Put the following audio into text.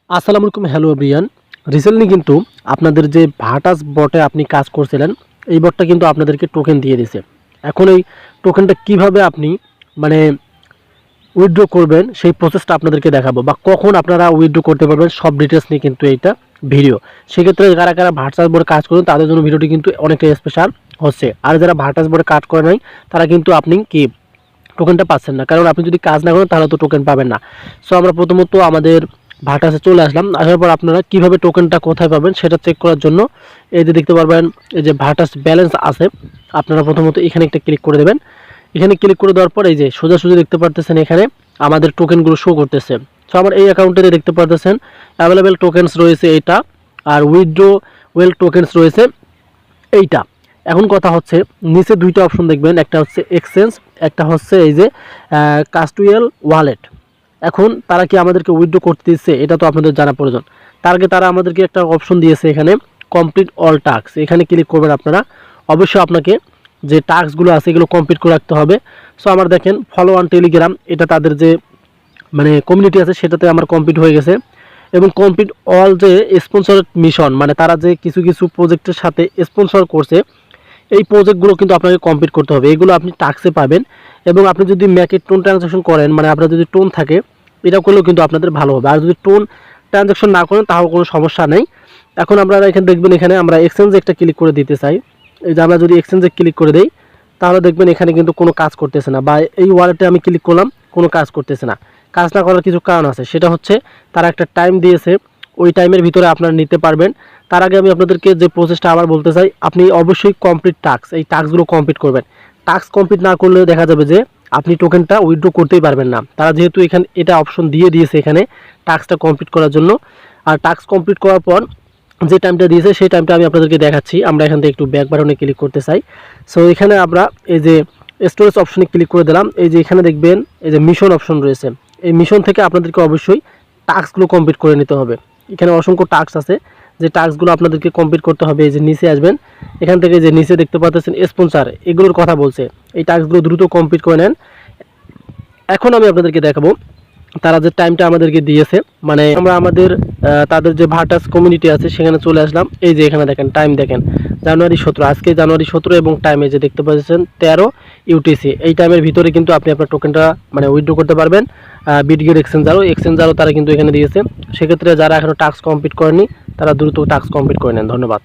আসসালামু আলাইকুম, hello everyone. Recently কিন্তু আপনাদের যে ভাটাস বটে আপনি কাজ করছিলেন, এই বটটা কিন্তু আপনাদেরকে টোকেন দিয়ে দিছে। এখন এই টোকেনটা কিভাবে আপনি মানে উইথড্র করবেন সেই প্রসেসটা আপনাদেরকে দেখাবো, বা কখন আপনারা উইথড্র করতে পারবেন সব ডিটেলস নিয়ে কিন্তু এইটা ভিডিও। সেক্ষেত্রে কারা কারা ভাটাস বোর্ডে কাজ করুন তাদের জন্য ভিডিওটি কিন্তু অনেকটা স্পেশাল হচ্ছে। আর যারা ভাটাস বোর্ডে কাজ করে নাই তারা কিন্তু আপনি কি টোকেনটা পাচ্ছেন না, কারণ আপনি যদি কাজ না করেন তাহলে তো টোকেন পাবেন না। সো আমরা প্রথমত আমাদের ভাটাসে চলে আসলাম। আসার পর আপনারা কিভাবে টোকেনটা কোথায় পাবেন সেটা চেক করার জন্য এই যে দেখতে পারবেন এই যে ভাটাস ব্যালেন্স আছে, আপনারা প্রথমত এখানে একটা ক্লিক করে দেবেন। এখানে ক্লিক করে দেওয়ার পর এই যে সোজাসুজি দেখতে পারতেছেন এখানে আমাদের টোকেনগুলো শো করতেছে। সো আমার এই অ্যাকাউন্টে দেখতে পারতেছেন অ্যাভেলেবেল টোকেনস রয়েছে এইটা, আর উইথড্র ওয়েল টোকেনস রয়েছে এইটা। এখন কথা হচ্ছে নিচে দুইটা অপশন দেখবেন, একটা হচ্ছে এক্সচেঞ্জ, একটা হচ্ছে এই যে কাস্টুয়াল ওয়ালেট। এখন তারা কি আমাদেরকে উইথড্র করতে দিচ্ছে এটা তো আপনাদের জানা প্রয়োজন। তার আগে তারা আমাদেরকে একটা অপশন দিয়েছে এখানে কমপ্লিট অল টাস্ক, এখানে ক্লিক করবেন আপনারা। অবশ্যই আপনাকে যে টাস্কগুলো আছে এগুলো কমপ্লিট করে রাখতে হবে। সো আমার দেখেন ফলো অন টেলিগ্রাম, এটা তাদের যে মানে কমিউনিটি আছে সেটাতে আমার কমপ্লিট হয়ে গেছে। এবং কমপ্লিট অল যে স্পন্সর মিশন, মানে তারা যে কিছু কিছু প্রজেক্টের সাথে স্পন্সর করছে, এই প্রজেক্টগুলো কিন্তু আপনাকে কমপ্লিট করতে হবে। এগুলো আপনি টাস্কে পাবেন। এবং আপনি যদি ম্যাকে টোন ট্রানজাকশন করেন, মানে আপনার যদি টোন থাকে এটা করলেও কিন্তু আপনাদের ভালো হবে। আর যদি টোন ট্রানজাকশন না করেন তাও কোনো সমস্যা নেই। এখন আপনারা এখানে দেখবেন এখানে আমরা এক্সচেঞ্জে একটা ক্লিক করে দিতে চাই। এই যে আমরা যদি এক্সচেঞ্জে ক্লিক করে দেই তাহলে দেখবেন এখানে কিন্তু কোনো কাজ করতেছে না, বা এই ওয়ালেটে আমি ক্লিক করলাম কোনো কাজ করতেছে না। কাজ না করার কিছু কারণ আছে, সেটা হচ্ছে তারা একটা টাইম দিয়েছে, ওই টাইমের ভিতরে আপনারা নিতে পারবেন। তার আগে আমি আপনাদেরকে যে প্রসেসটা আবার বলতে চাই, আপনি অবশ্যই কমপ্লিট টাস্ক, এই টাস্কগুলো কমপ্লিট করবেন। টাস্ক কমপ্লিট না করলে দেখা যাবে যে আপনি টোকেনটা উইথড্র করতেই পারবেন না। তারা যেহেতু এখানে এটা অপশন দিয়ে দিয়েছে এখানে টাস্কটা কমপ্লিট করার জন্য। আর টাস্ক কমপ্লিট করার পর যে টাইমটা দিয়েছে সেই টাইমটা আমি আপনাদেরকে দেখাচ্ছি। আমরা এখান থেকে একটু ব্যাক বাটনে ক্লিক করতে চাই। সো এখানে আমরা এই যে স্টোরেজ অপশনে ক্লিক করে দিলাম। এই যে এখানে দেখবেন এই যে মিশন অপশন রয়েছে, এই মিশন থেকে আপনাদেরকে অবশ্যই টাস্কগুলো কমপ্লিট করে নিতে হবে। এখানে অসংখ্য টাস্ক আছে, যে টাস্কগুলো আপনাদেরকে কমপ্লিট করতে হবে। এই যে নিচে আসবেন, এখান থেকে যে নিচে দেখতে পাচ্ছেন স্পন্সর, এগুলোর কথা বলছে। এই টাস্কগুলো দ্রুত কমপ্লিট করে নেন। এখন আমি আপনাদেরকে দেখাবো তারা যে টাইমটা আমাদেরকে দিয়েছে, মানে আমরা আমাদের তাদের যে ভাটাস কমিউনিটি আছে সেখানে চলে আসলাম। এই যে এখানে দেখেন টাইম দেখেন জানুয়ারি 17, আজকে জানুয়ারি 17, এবং টাইমে যে দেখতে পাচ্ছেন 13 ইউটিসি। এই টাইমের ভিতরে কিন্তু আপনি আপনার টোকেনটা মানে উইথড্র করতে পারবেন। বিটগেট এক্সচেঞ্জারও তারা কিন্তু এখানে দিয়েছে। সেক্ষেত্রে যারা এখনো টাস্ক কমপ্লিট করেনি তারা দ্রুত টাস্ক কমপ্লিট করে নেন। ধন্যবাদ।